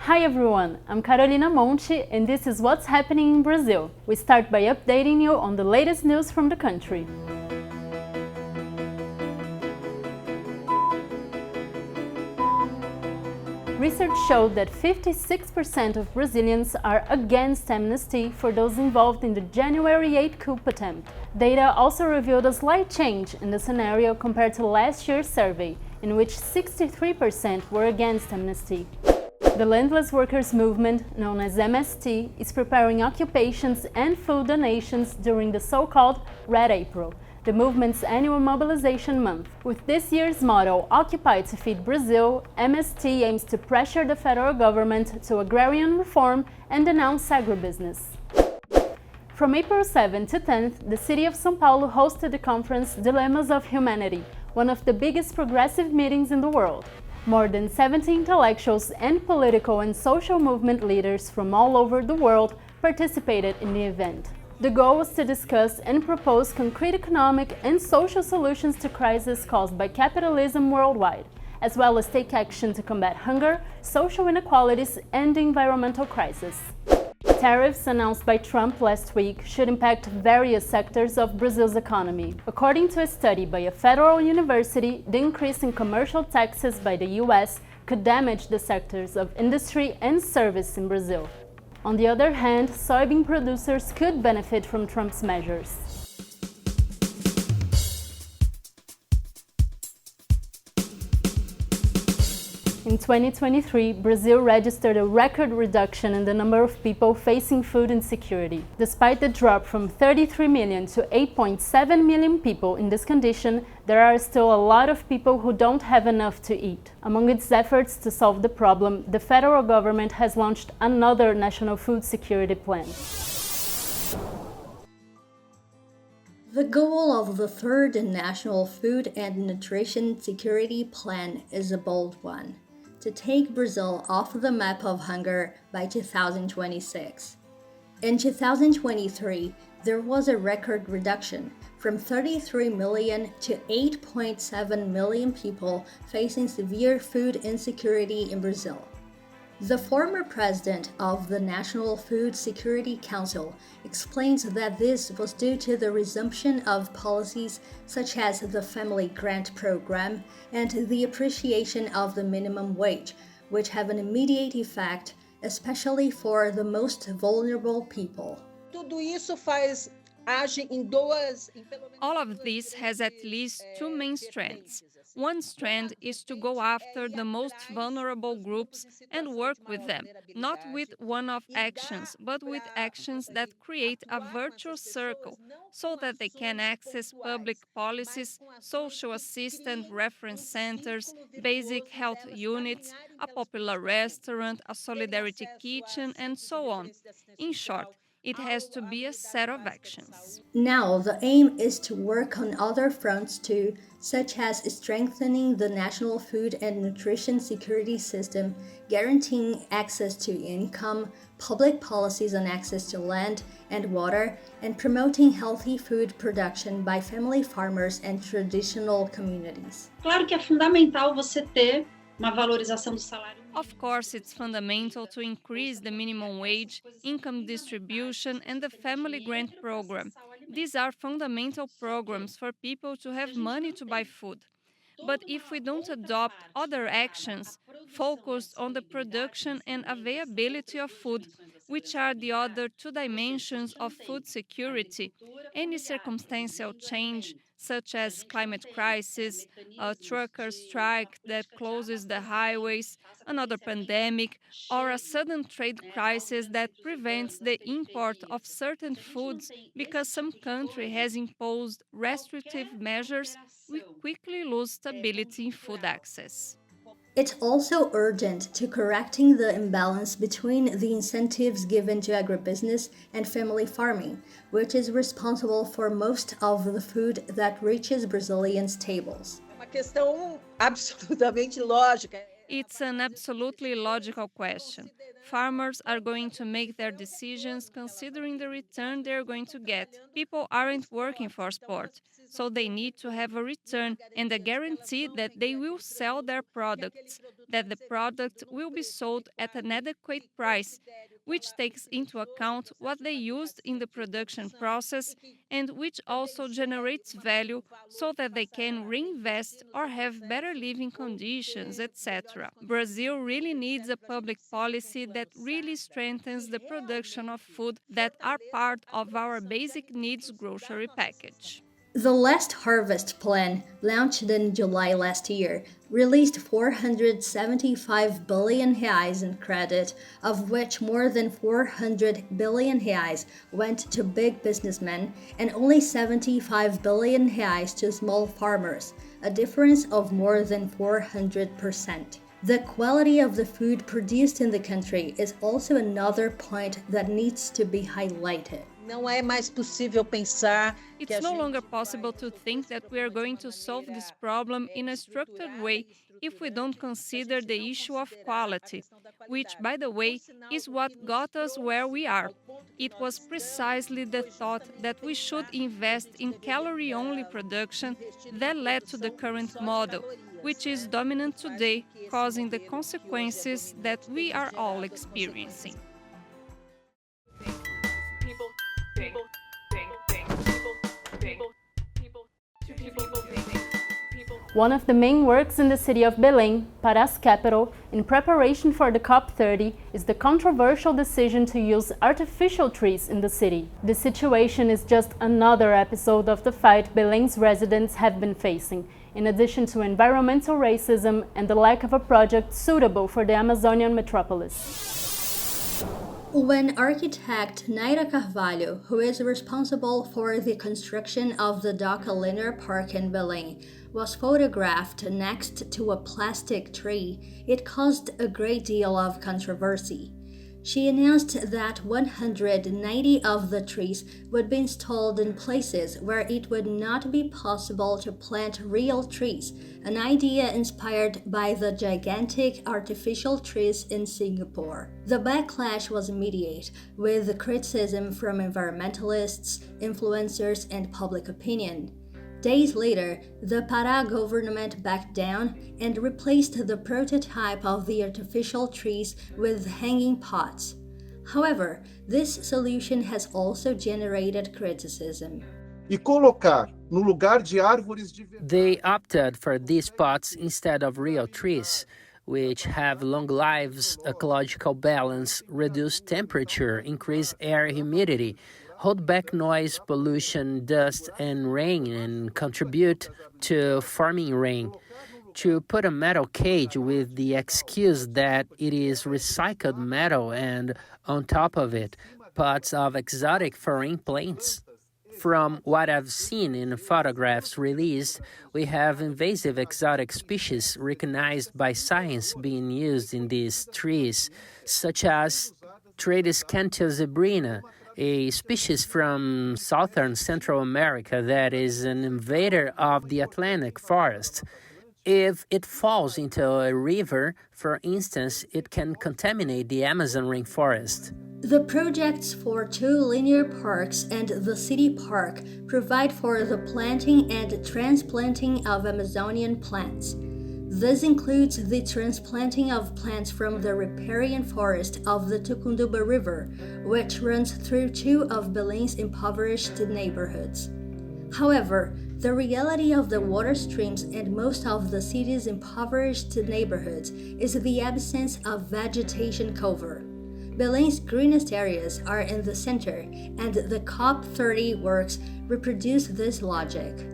Hi everyone, I'm Carolina Monte and this is what's happening in Brazil. We start by updating you on the latest news from the country. Research showed that 56% of Brazilians are against amnesty for those involved in the January 8 coup attempt. Data also revealed a slight change in the scenario compared to last year's survey, in which 63% were against amnesty. The Landless Workers Movement, known as MST, is preparing occupations and food donations during the so-called Red April, the movement's annual mobilization month. With this year's motto, Occupy to Feed Brazil, MST aims to pressure the federal government to agrarian reform and denounce agribusiness. From April 7 to 10th, the city of São Paulo hosted the conference Dilemmas of Humanity, one of the biggest progressive meetings in the world. More than 70 intellectuals and political and social movement leaders from all over the world participated in the event. The goal was to discuss and propose concrete economic and social solutions to crises caused by capitalism worldwide, as well as take action to combat hunger, social inequalities, and the environmental crisis. Tariffs announced by Trump last week should impact various sectors of Brazil's economy. According to a study by a federal university, the increase in commercial taxes by the US could damage the sectors of industry and service in Brazil. On the other hand, soybean producers could benefit from Trump's measures. In 2023, Brazil registered a record reduction in the number of people facing food insecurity. Despite the drop from 33 million to 8.7 million people in this condition, there are still a lot of people who don't have enough to eat. Among its efforts to solve the problem, the federal government has launched another national food security plan. The goal of the third National Food and Nutrition Security Plan is a bold one: to take Brazil off the map of hunger by 2026. In 2023, there was a record reduction from 33 million to 8.7 million people facing severe food insecurity in Brazil. The former president of the National Food Security Council explains that this was due to the resumption of policies such as the Family Grant Program and the appreciation of the minimum wage, which have an immediate effect, especially for the most vulnerable people. All of this has at least two main strands. One strand is to go after the most vulnerable groups and work with them, not with one-off actions, but with actions that create a virtuous circle so that they can access public policies, social assistance reference centers, basic health units, a popular restaurant, a solidarity kitchen, and so on. In short, it has to be a set of actions. Now, the aim is to work on other fronts too, such as strengthening the national food and nutrition security system, guaranteeing access to income, public policies on access to land and water, and promoting healthy food production by family farmers and traditional communities. Claro que é fundamental você ter uma valorização do salário. Of course, it's fundamental to increase the minimum wage, income distribution, and the family grant program. These are fundamental programs for people to have money to buy food. But if we don't adopt other actions focused on the production and availability of food, which are the other two dimensions of food security, any circumstantial change, such as climate crisis, a trucker strike that closes the highways, another pandemic, or a sudden trade crisis that prevents the import of certain foods because some country has imposed restrictive measures, we quickly lose stability in food access. It's also urgent to correcting the imbalance between the incentives given to agribusiness and family farming, which is responsible for most of the food that reaches Brazilians' tables. It's an absolutely logical question. Farmers are going to make their decisions considering the return they're going to get. People aren't working for sport, so they need to have a return and a guarantee that they will sell their products, that the product will be sold at an adequate price, which takes into account what they used in the production process and which also generates value so that they can reinvest or have better living conditions, etc. Brazil really needs a public policy that really strengthens the production of food that are part of our basic needs grocery package. The Last Harvest Plan, launched in July last year, released 475 billion reais in credit, of which more than 400 billion reais went to big businessmen and only 75 billion reais to small farmers, a difference of more than 400%. The quality of the food produced in the country is also another point that needs to be highlighted. It's no longer possible to think that we are going to solve this problem in a structured way if we don't consider the issue of quality, which, by the way, is what got us where we are. It was precisely the thought that we should invest in calorie-only production that led to the current model, which is dominant today, causing the consequences that we are all experiencing. One of the main works in the city of Belém, Pará's capital, in preparation for the COP30 is the controversial decision to use artificial trees in the city. The situation is just another episode of the fight Belém's residents have been facing, in addition to environmental racism and the lack of a project suitable for the Amazonian metropolis. When architect Naira Carvalho, who is responsible for the construction of the Doca Linear Park in Belém, was photographed next to a plastic tree, it caused a great deal of controversy. She announced that 190 of the trees would be installed in places where it would not be possible to plant real trees, an idea inspired by the gigantic artificial trees in Singapore. The backlash was immediate, with criticism from environmentalists, influencers, and public opinion. Days later, the Pará government backed down and replaced the prototype of the artificial trees with hanging pots. However, this solution has also generated criticism. They opted for these pots instead of real trees, which have long lives, ecological balance, reduce temperature, increase air humidity, hold back noise, pollution, dust, and rain, and contribute to farming rain. To put a metal cage with the excuse that it is recycled metal and, on top of it, pots of exotic foreign plants. From what I've seen in photographs released, we have invasive exotic species recognized by science being used in these trees, such as Tradescantia zebrina, a species from southern Central America that is an invader of the Atlantic forest. If it falls into a river, for instance, it can contaminate the Amazon rainforest. The projects for 2 linear parks and the city park provide for the planting and transplanting of Amazonian plants. This includes the transplanting of plants from the riparian forest of the Tucunduba River, which runs through 2 of Belém's impoverished neighborhoods. However, the reality of the water streams and most of the city's impoverished neighborhoods is the absence of vegetation cover. Belém's greenest areas are in the center, and the COP30 works reproduce this logic.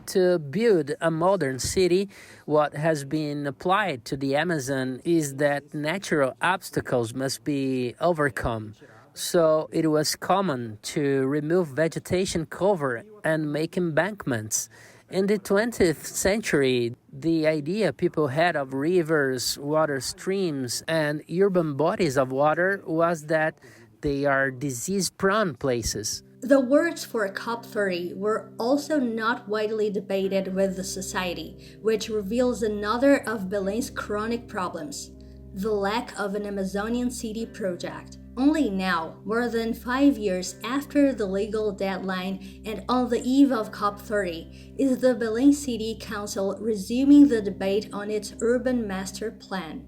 To build a modern city, what has been applied to the Amazon is that natural obstacles must be overcome. So it was common to remove vegetation cover and make embankments. In the 20th century, the idea people had of rivers, water streams, and urban bodies of water was that they are disease-prone places. The works for COP30 were also not widely debated with the society, which reveals another of Belém's chronic problems: the lack of an Amazonian city project. Only now, more than 5 years after the legal deadline and on the eve of COP30, is the Belém City Council resuming the debate on its urban master plan.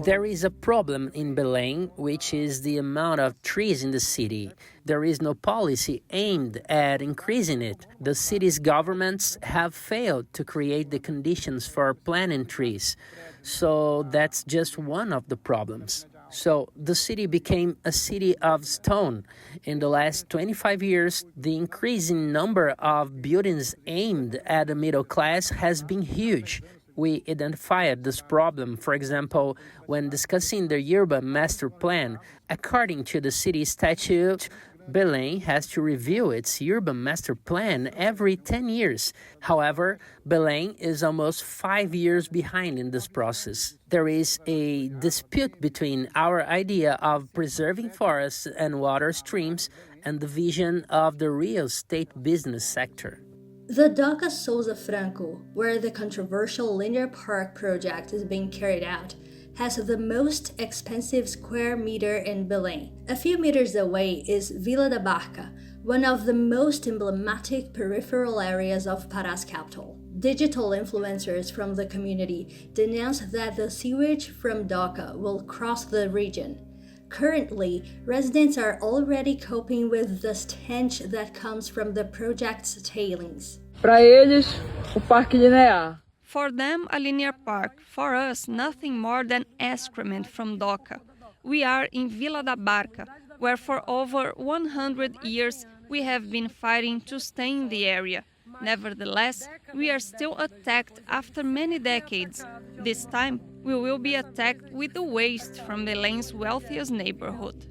There is a problem in Belém, which is the amount of trees in the city. There is no policy aimed at increasing it. The city's governments have failed to create the conditions for planting trees. So that's just one of the problems. So the city became a city of stone. In the last 25 years, the increasing number of buildings aimed at the middle class has been huge. We identified this problem, for example, when discussing the urban master plan. According to the city statute, Belém has to review its urban master plan every 10 years. However, Belém is almost 5 years behind in this process. There is a dispute between our idea of preserving forests and water streams and the vision of the real estate business sector. The Doca Souza Franco, where the controversial linear park project is being carried out, has the most expensive square meter in Belém. A few meters away is Vila da Barca, one of the most emblematic peripheral areas of Pará's capital. Digital influencers from the community denounce that the sewage from Doca will cross the region. Currently, residents are already coping with the stench that comes from the project's tailings. Para eles, o parque linear. For them, a linear park. For us, nothing more than excrement from Doca. We are in Vila da Barca, where for over 100 years we have been fighting to stay in the area. Nevertheless, we are still attacked after many decades. This time, we will be attacked with the waste from Belém's wealthiest neighborhood.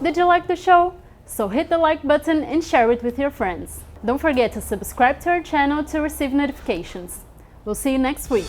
Did you like the show? So hit the like button and share it with your friends. Don't forget to subscribe to our channel to receive notifications. We'll see you next week.